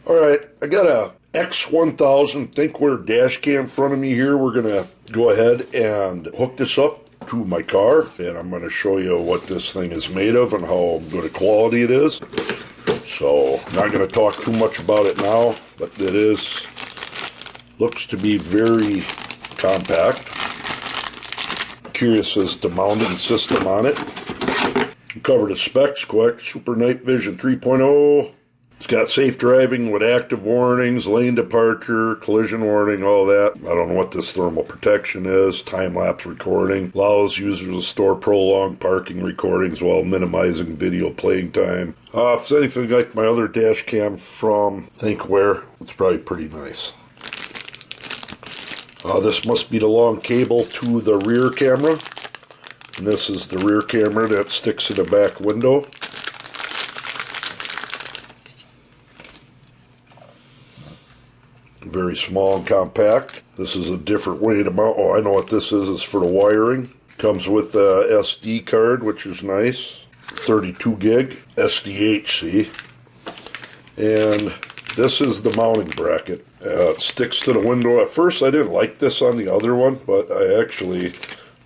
Alright, I got a X1000 Thinkware Dashcam in front of me here. We're going to go ahead and hook this up to my car, and I'm going to show you what this thing is made of and how good a quality it is. So, I'm not going to talk too much about it now, but it looks to be very compact. Curious as to mounting system on it. Cover the specs quick. Super Night Vision 3.0. It's got safe driving with active warnings, lane departure, collision warning, all that. I don't know what this thermal protection is. Time-lapse recording. Allows users to store prolonged parking recordings while minimizing video playing time. If it's anything like my other dash cam from Thinkware, it's probably pretty nice. This must be the long cable to the rear camera. And this is the rear camera that sticks in the back window. Very small and compact. This is a different way to mount. Oh, I know what this is. It's for the wiring. Comes with a SD card, which is nice. 32 gig SDHC. And this is the mounting bracket. It sticks to the window. At first, I didn't like this on the other one, but I actually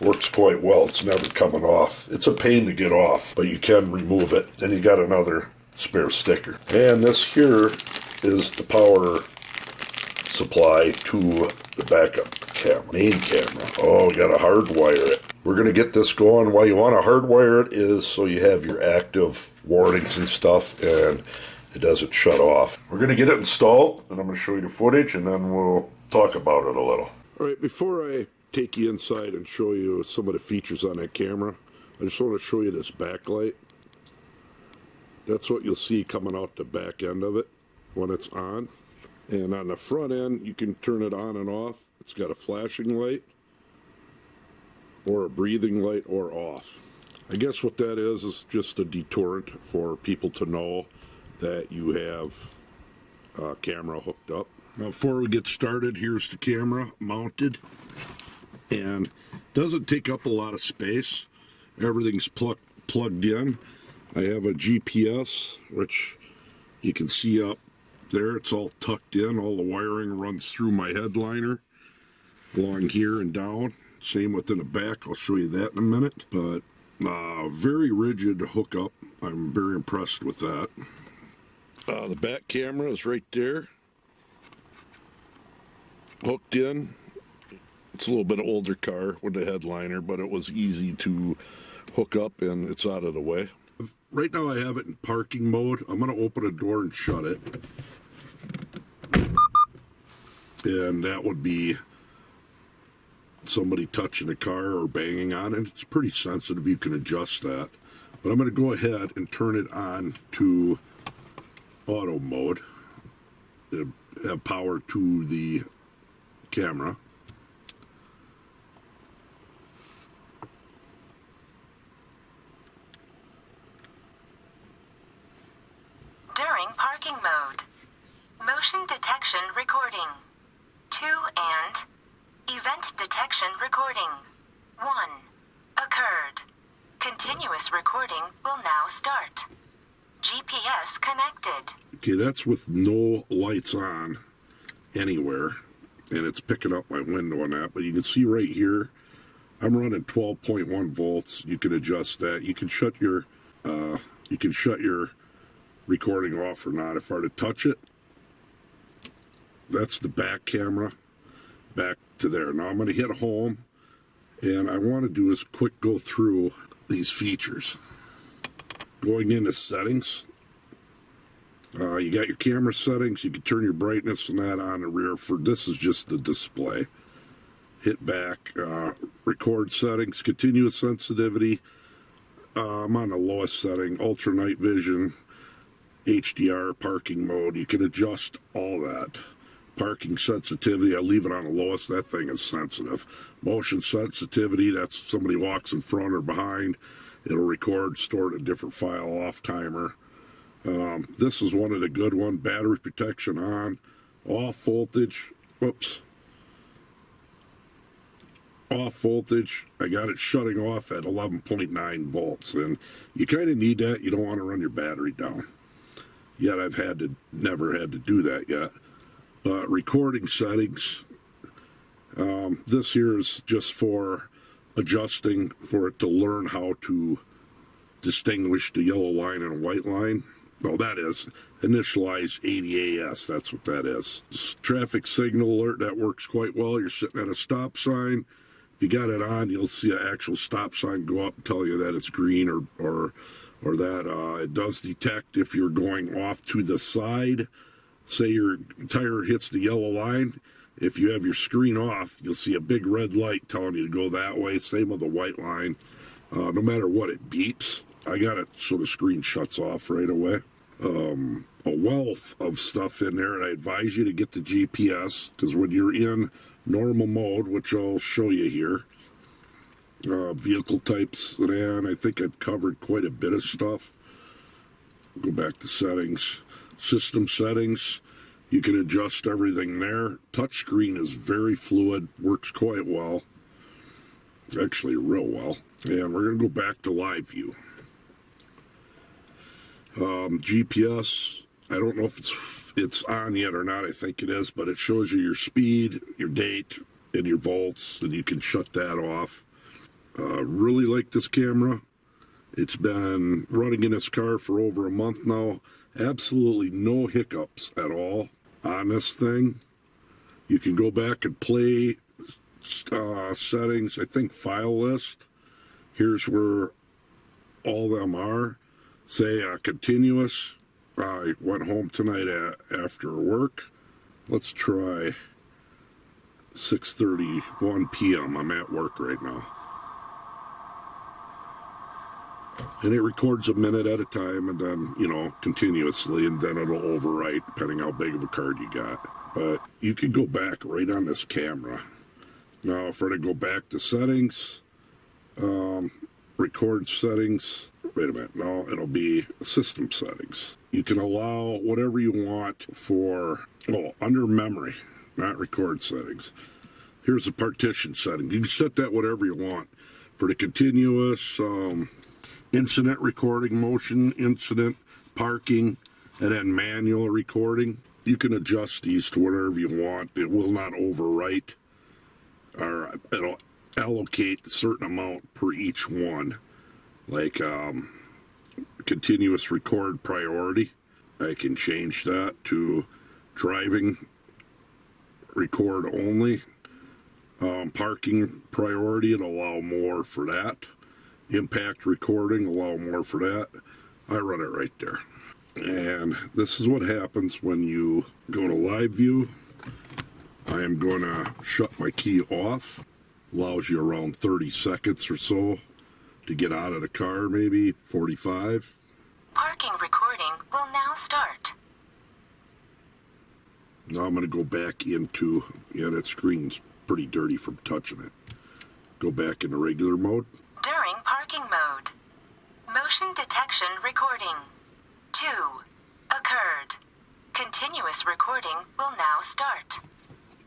works quite well. It's never coming off. It's a pain to get off, but you can remove it. Then you got another spare sticker. And this here is the power supply to the backup camera, main camera. Oh, we got to hardwire it. We're going to get this going. Why you want to hardwire it is so you have your active warnings and stuff and it doesn't shut off. We're going to get it installed and I'm going to show you the footage and then we'll talk about it a little. All right, before I take you inside and show you some of the features on that camera, I just want to show you this backlight. That's what you'll see coming out the back end of it when it's on. And on the front end, you can turn it on and off. It's got a flashing light, or a breathing light, or off. I guess what that is just a deterrent for people to know that you have a camera hooked up. Now, before we get started, here's the camera mounted. And it doesn't take up a lot of space. Everything's plugged in. I have a GPS, which you can see up there. It's all tucked in. All the wiring runs through my headliner along here and down. Same within the back. I'll show you that in a minute. But very rigid hookup. I'm very impressed with that. The back camera is right there. Hooked in. It's a little bit older car with the headliner, but it was easy to hook up and it's out of the way. Right now I have it in parking mode. I'm going to open a door and shut it. And that would be somebody touching the car or banging on it. It's pretty sensitive. You can adjust that. But I'm going to go ahead and turn it on to auto mode. It'll have power to the camera. During parking mode. Motion detection recording. 2 and event detection recording. 1 occurred. Continuous recording will now start. GPS connected. Okay, that's with no lights on anywhere. And it's picking up my window on that. But you can see right here, I'm running 12.1 volts. You can adjust that. You can shut your recording off or not. If I were to touch it, that's the back camera, back to there. Now I'm going to hit home, and I want to do is quick go through these features. Going into settings, you got your camera settings. You can turn your brightness and that on the rear. For this is just the display. Hit back, record settings, continuous sensitivity. I'm on the lowest setting, ultra night vision, HDR, parking mode. You can adjust all that. Parking sensitivity, I leave it on the lowest. That thing is sensitive. Motion sensitivity, that's if somebody walks in front or behind. It'll record, store it in a different file, off timer. This is one of the good ones. Battery protection on. Off voltage. Whoops. Off voltage. I got it shutting off at 11.9 volts. And you kind of need that. You don't want to run your battery down. yet I've never had to do that yet. But recording settings, this here is just for adjusting for it to learn how to distinguish the yellow line and a white line. Well, that is initialize ADAS. That's what that is. Traffic signal alert, that works quite well. You're sitting at a stop sign. If you got it on, you'll see an actual stop sign go up and tell you that it's green or that it does detect if you're going off to the side. Say your tire hits the yellow line. If you have your screen off, you'll see a big red light telling you to go that way. Same with the white line. No matter what, it beeps. I got it so the screen shuts off right away. A wealth of stuff in there, and I advise you to get the GPS, because when you're in normal mode, which I'll show you here, vehicle types, and I think I've covered quite a bit of stuff. Go back to settings, system settings. You can adjust everything there. Touchscreen is very fluid, works quite well, actually real well. And we're going to go back to live view. GPS, I don't know if it's on yet or not. I think it is, but it shows you your speed, your date, and your volts, and you can shut that off. Really like this camera. It's been running in this car for over a month now. Absolutely no hiccups at all on this thing. You can go back and play settings. I think file list. Here's where all them are. Say continuous. I went home tonight after work. Let's try 6:31 p.m. I'm at work right now. And it records a minute at a time, and then, continuously, and then it'll overwrite depending how big of a card you got. But you can go back right on this camera. Now, if we're to go back to settings, record settings, wait a minute, no, it'll be system settings. You can allow whatever you want for, under memory, not record settings. Here's the partition setting. You can set that whatever you want. For the continuous, incident recording, motion, incident, parking, and then manual recording. You can adjust these to whatever you want. It will not overwrite, or it'll allocate a certain amount per each one. Like continuous record priority, I can change that to driving record only. Parking priority, it'll allow more for that. Impact recording, allow more for that. I run it right there. And this is what happens when you go to live view. I am going to shut my key off. Allows you around 30 seconds or so to get out of the car, maybe 45. Parking recording will now start. Now I'm going to go back into, that screen's pretty dirty from touching it. Go back into regular mode. During parking mode. Motion detection recording. 2. Occurred. Continuous recording will now start.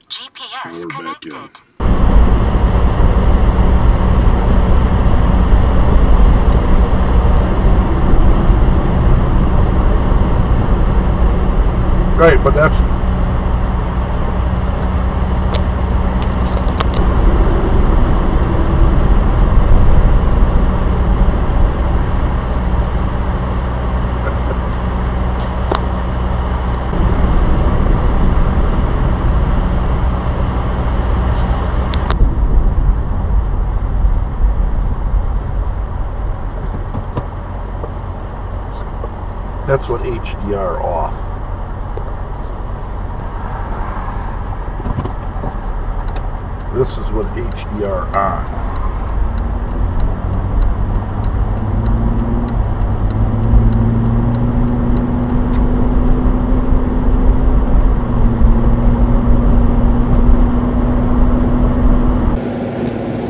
GPS connected. Right, but that's... That's what HDR off. This is what HDR on.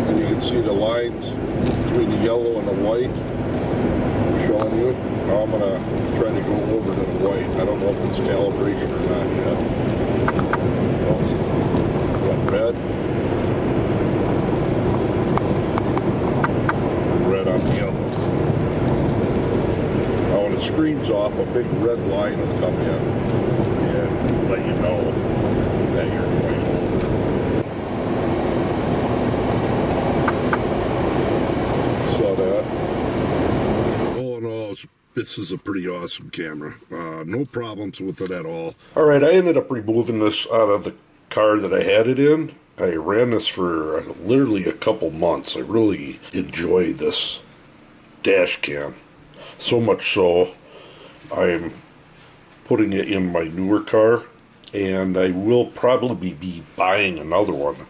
And you can see the lines between the yellow and the white. I'm showing you. Now I'm going to try to go over to the white. I don't know if it's calibration or not yet. Got red. off, a big red line will come in and let you know that you're going over. Saw that. Oh no, this is a pretty awesome camera. No problems with it at all. Alright, I ended up removing this out of the car that I had it in. I ran this for literally a couple months. I really enjoy this dash cam. So much so, I'm putting it in my newer car, and I will probably be buying another one.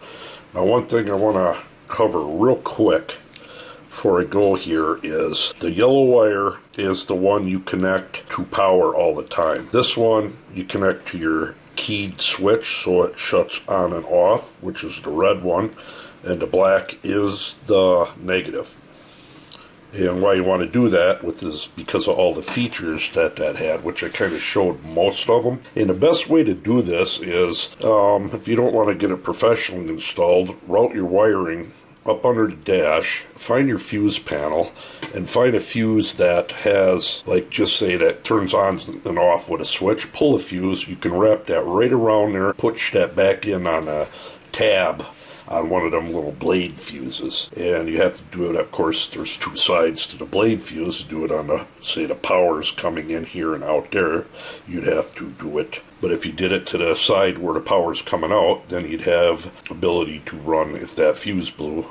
Now, one thing I want to cover real quick before I go here is the yellow wire is the one you connect to power all the time. This one you connect to your keyed switch so it shuts on and off, which is the red one, and the black is the negative. And why you want to do that with is because of all the features that had, which I kind of showed most of them. And the best way to do this is, if you don't want to get it professionally installed, route your wiring up under the dash, find your fuse panel, and find a fuse that has, like, just say that turns on and off with a switch. Pull a fuse, you can wrap that right around there, push that back in on a tab on one of them little blade fuses. And you have to do it, of course, there's two sides to the blade fuse. Do it on the, say the power's coming in here and out there, you'd have to do it. But if you did it to the side where the power's coming out, then you'd have ability to run, if that fuse blew,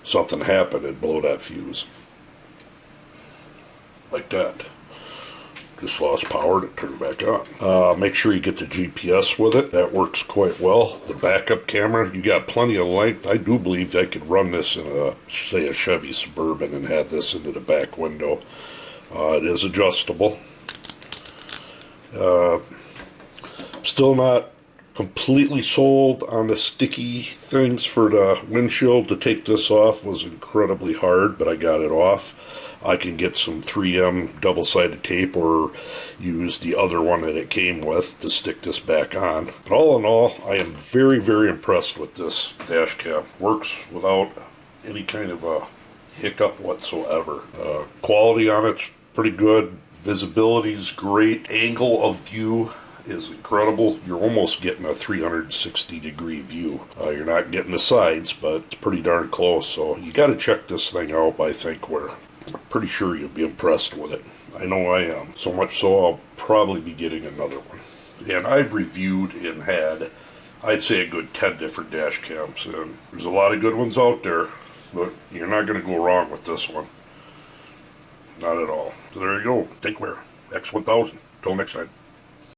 something happened, it'd blow that fuse. Like that. Just lost power to turn back on. Make sure you get the GPS with it. That works quite well. The backup camera, you got plenty of length. I do believe I could run this in a, say, a Chevy Suburban and have this into the back window. It is adjustable. Still not completely sold on the sticky things for the windshield. To take this off was incredibly hard, but I got it off. I can get some 3M double-sided tape or use the other one that it came with to stick this back on. But all in all, I am very, very impressed with this dash cam. Works without any kind of a hiccup whatsoever. Quality on it's pretty good. Visibility is great. Angle of view is incredible. You're almost getting a 360 degree view. You're not getting the sides, but it's pretty darn close. So you got to check this thing out by Thinkware. I'm pretty sure you'll be impressed with it. I know I am. So much so I'll probably be getting another one. And I've reviewed and had, I'd say, a good 10 different dash cams. And there's a lot of good ones out there, but you're not going to go wrong with this one. Not at all. So there you go. Thinkware X1000. Till next time.